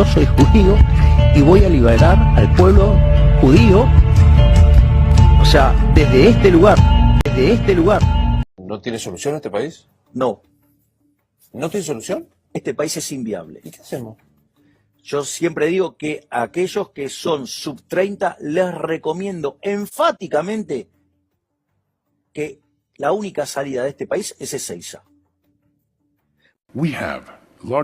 yo soy judío y voy a liberar al pueblo judío, o sea, desde este lugar. ¿No tiene solución este país? No, ¿No tiene solución? este país es inviable. ¿Y qué hacemos? Yo siempre digo que a aquellos que son sub 30 les recomiendo enfáticamente que la única salida de este país es Ezeiza.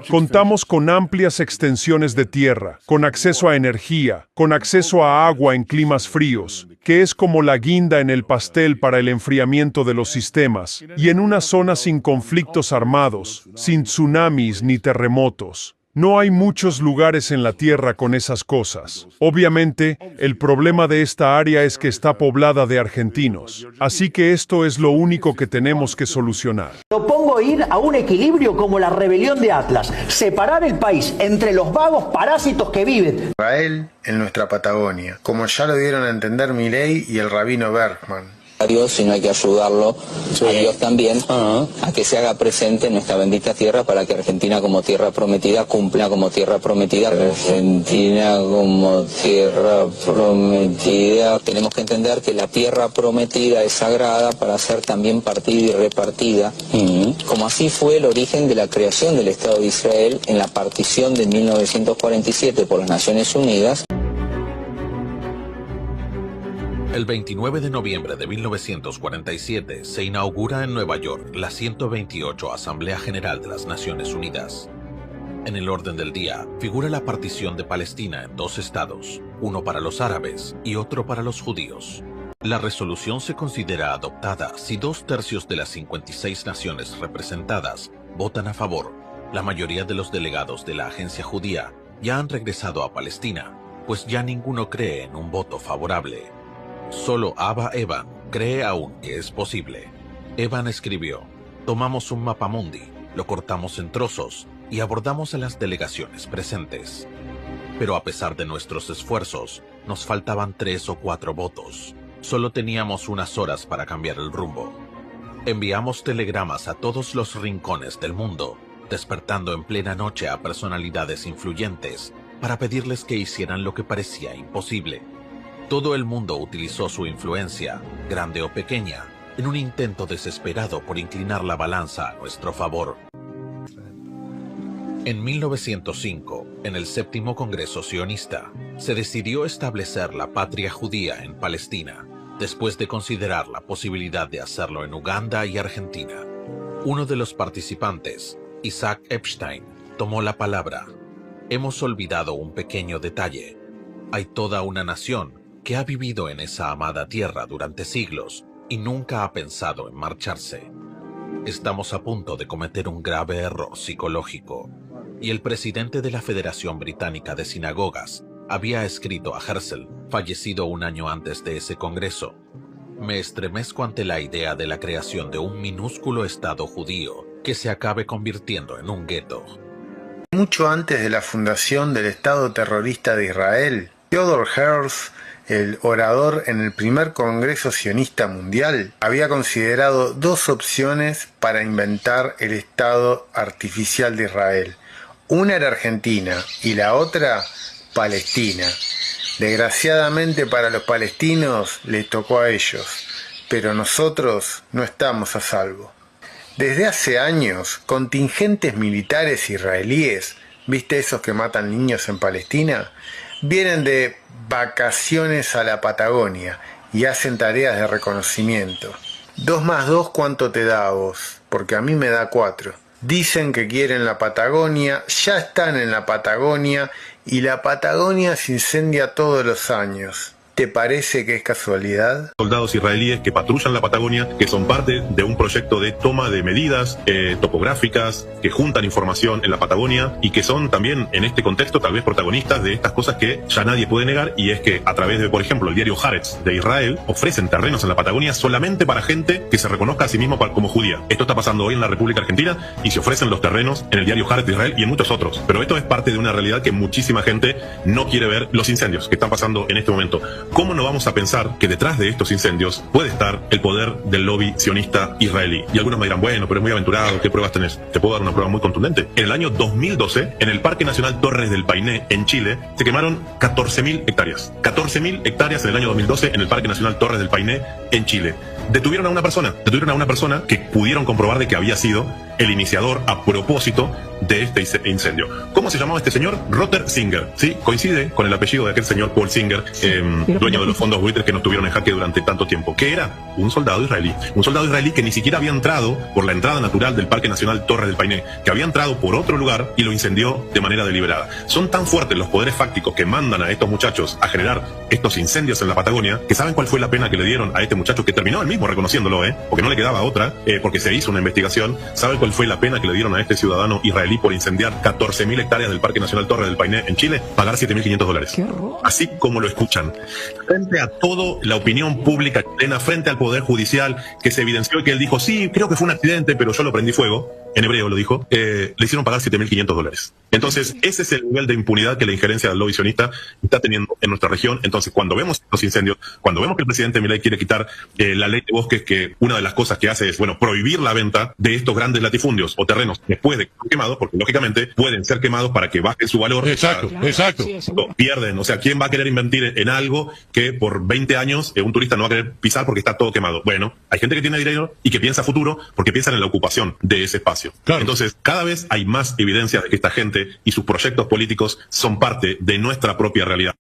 Contamos con amplias extensiones de tierra, con acceso a energía, con acceso a agua en climas fríos, que es como la guinda en el pastel para el enfriamiento de los sistemas, y en una zona sin conflictos armados, sin tsunamis ni terremotos. No hay muchos lugares en la Tierra con esas cosas. Obviamente, el problema de esta área es que está poblada de argentinos. Así que esto es lo único que tenemos que solucionar. Propongo ir a un equilibrio como la rebelión de Atlas, separar el país entre los vagos parásitos que viven. Israel en nuestra Patagonia, como ya lo dieron a entender Milei y el rabino Bergman. A Dios, sino hay que ayudarlo a Dios también a que se haga presente en nuestra bendita tierra para que Argentina como tierra prometida cumpla como tierra prometida. Argentina como tierra prometida. Tenemos que entender que la tierra prometida es sagrada para ser también partida y repartida, como así fue el origen de la creación del Estado de Israel en la partición de 1947 por las Naciones Unidas. El 29 de noviembre de 1947 se inaugura en Nueva York la 128 Asamblea General de las Naciones Unidas. En el orden del día figura la partición de Palestina en dos estados, uno para los árabes y otro para los judíos. La resolución se considera adoptada si 2/3 de las 56 naciones representadas votan a favor. La mayoría de los delegados de la agencia judía ya han regresado a Palestina, pues ya ninguno cree en un voto favorable. Solo Abba Eban cree aún que es posible. Eban escribió: tomamos un mapamundi, lo cortamos en trozos y abordamos a las delegaciones presentes. Pero a pesar de nuestros esfuerzos, nos faltaban 3 o 4 votos. Solo teníamos unas horas para cambiar el rumbo. Enviamos telegramas a todos los rincones del mundo, despertando en plena noche a personalidades influyentes para pedirles que hicieran lo que parecía imposible. Todo el mundo utilizó su influencia, grande o pequeña, en un intento desesperado por inclinar la balanza a nuestro favor. En 1905, en el séptimo Congreso Sionista, se decidió establecer la patria judía en Palestina, después de considerar la posibilidad de hacerlo en Uganda y Argentina. Uno de los participantes, Isaac Epstein, tomó la palabra. Hemos olvidado un pequeño detalle. Hay toda una nación que ha vivido en esa amada tierra durante siglos y nunca ha pensado en marcharse. Estamos a punto de cometer un grave error psicológico. Y el presidente de la Federación Británica de Sinagogas había escrito a Herzl, fallecido un año antes de ese congreso: me estremezco ante la idea de la creación de un minúsculo estado judío que se acabe convirtiendo en un gueto. Mucho antes de la fundación del Estado terrorista de Israel, Theodor Herzl, el orador en el primer Congreso Sionista Mundial, había considerado 2 opciones para inventar el Estado artificial de Israel. Una era Argentina y la otra Palestina. Desgraciadamente para los palestinos les tocó a ellos, pero nosotros no estamos a salvo. Desde hace años, contingentes militares israelíes, ¿viste esos que matan niños en Palestina?, vienen de vacaciones a la Patagonia y hacen tareas de reconocimiento. 2 más 2, ¿cuánto te da a vos? Porque a mí me da 4. Dicen que quieren la Patagonia, ya están en la Patagonia y la Patagonia se incendia todos los años. ¿Te parece que es casualidad? Soldados israelíes que patrullan la Patagonia, que son parte de un proyecto de toma de medidas topográficas, que juntan información en la Patagonia y que son también en este contexto tal vez protagonistas de estas cosas que ya nadie puede negar, y es que a través de, por ejemplo, el diario Haaretz de Israel, ofrecen terrenos en la Patagonia solamente para gente que se reconozca a sí mismo como judía. Esto está pasando hoy en la República Argentina y se ofrecen los terrenos en el diario Haaretz de Israel y en muchos otros. Pero esto es parte de una realidad que muchísima gente no quiere ver: los incendios que están pasando en este momento. ¿cómo no vamos a pensar que detrás de estos incendios puede estar el poder del lobby sionista israelí? Y algunos me dirán, bueno, pero es muy aventurado, ¿qué pruebas tenés? Te puedo dar una prueba muy contundente. En el año 2012, en el Parque Nacional Torres del Paine, en Chile, se quemaron 14.000 hectáreas. 14.000 hectáreas en el año 2012 en el Parque Nacional Torres del Paine, en Chile. Detuvieron a una persona que pudieron comprobar de que había sido el iniciador a propósito de este incendio. ¿Cómo se llamaba este señor? Rotter Singer, ¿sí? Coincide con el apellido de aquel señor Paul Singer, dueño de los fondos buitres que nos tuvieron en jaque durante tanto tiempo, que era un soldado israelí que ni siquiera había entrado por la entrada natural del Parque Nacional Torres del Paine, que había entrado por otro lugar y lo incendió de manera deliberada. Son tan fuertes los poderes fácticos que mandan a estos muchachos a generar estos incendios en la Patagonia, que saben cuál fue la pena que le dieron a este muchacho, que terminó él mismo reconociéndolo, porque no le quedaba otra, porque se hizo una investigación. ¿Saben cuál fue la pena que le dieron a este ciudadano israelí por incendiar 14.000 hectáreas del Parque Nacional Torres del Paine en Chile? Pagar $7.500. Así como lo escuchan. Frente a toda la opinión pública chilena, frente al Poder Judicial, que se evidenció y que él dijo, sí, creo que fue un accidente, pero yo lo prendí fuego, en hebreo lo dijo, le hicieron pagar $7.500. Entonces, ese es el nivel de impunidad que la injerencia del lobby sionista está teniendo en nuestra región. Entonces, cuando vemos estos incendios, cuando vemos que el presidente Milei quiere quitar la ley de bosques, que una de las cosas que hace es, prohibir la venta de estos grandes latifundios o terrenos después de que son quemados, porque lógicamente pueden ser quemados para que baje su valor. Exacto. Pierden. O sea, ¿quién va a querer invertir en algo que por 20 años un turista no va a querer pisar porque está todo quemado? Bueno, hay gente que tiene dinero y que piensa futuro porque piensan en la ocupación de ese espacio. Claro. Entonces, cada vez hay más evidencia de que esta gente y sus proyectos políticos son parte de nuestra propia realidad.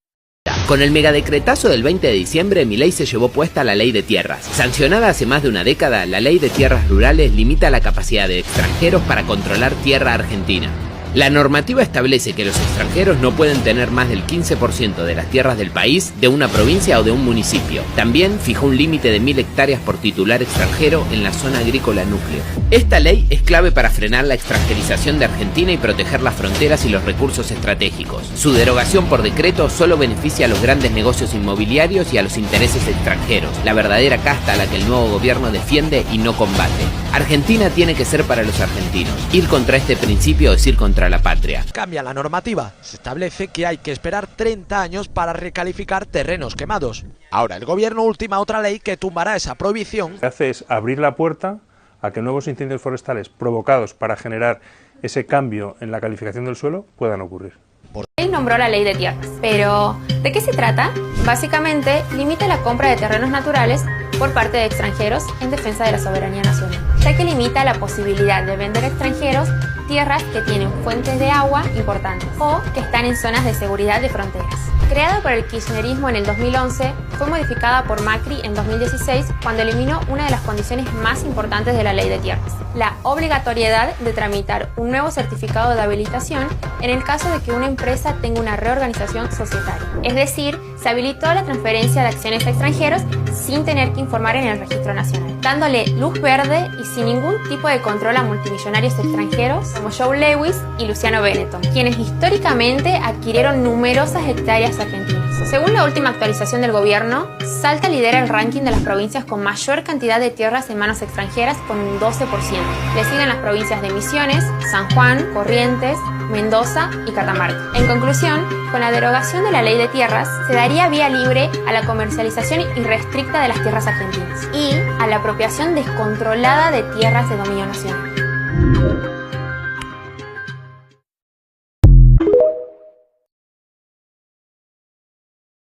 Con el megadecretazo del 20 de diciembre, Milei se llevó puesta la Ley de Tierras. Sancionada hace más de una década, la Ley de Tierras Rurales limita la capacidad de extranjeros para controlar tierra argentina. La normativa establece que los extranjeros no pueden tener más del 15% de las tierras del país, de una provincia o de un municipio. También fijó un límite de 1.000 hectáreas por titular extranjero en la zona agrícola núcleo. Esta ley es clave para frenar la extranjerización de Argentina y proteger las fronteras y los recursos estratégicos. Su derogación por decreto solo beneficia a los grandes negocios inmobiliarios y a los intereses extranjeros, la verdadera casta a la que el nuevo gobierno defiende y no combate. Argentina tiene que ser para los argentinos. Ir contra este principio es ir contra la patria. Cambia la normativa. Se establece que hay que esperar 30 años para recalificar terrenos quemados. Ahora el gobierno ultima otra ley que tumbará esa prohibición. Lo que hace es abrir la puerta a que nuevos incendios forestales provocados para generar ese cambio en la calificación del suelo puedan ocurrir. Él nombró la ley de tierras, pero ¿de qué se trata? Básicamente limita la compra de terrenos naturales por parte de extranjeros en defensa de la soberanía nacional, ya que limita la posibilidad de vender a extranjeros tierras que tienen fuentes de agua importantes o que están en zonas de seguridad de fronteras. Creada por el kirchnerismo en el 2011, fue modificada por Macri en 2016 cuando eliminó una de las condiciones más importantes de la ley de tierras, la obligatoriedad de tramitar un nuevo certificado de habilitación en el caso de que una empresa tenga una reorganización societaria. Es decir, se habilitó la transferencia de acciones a extranjeros sin tener que informar en el registro nacional, dándole luz verde y sin ningún tipo de control a multimillonarios extranjeros como Joe Lewis y Luciano Benetton, quienes históricamente adquirieron numerosas hectáreas argentinas. Según la última actualización del gobierno, Salta lidera el ranking de las provincias con mayor cantidad de tierras en manos extranjeras con un 12%. Le siguen las provincias de Misiones, San Juan, Corrientes, Mendoza y Catamarca. En conclusión, con la derogación de la ley de tierras, se daría vía libre a la comercialización irrestricta de las tierras argentinas y a la apropiación descontrolada de tierras de dominio nacional.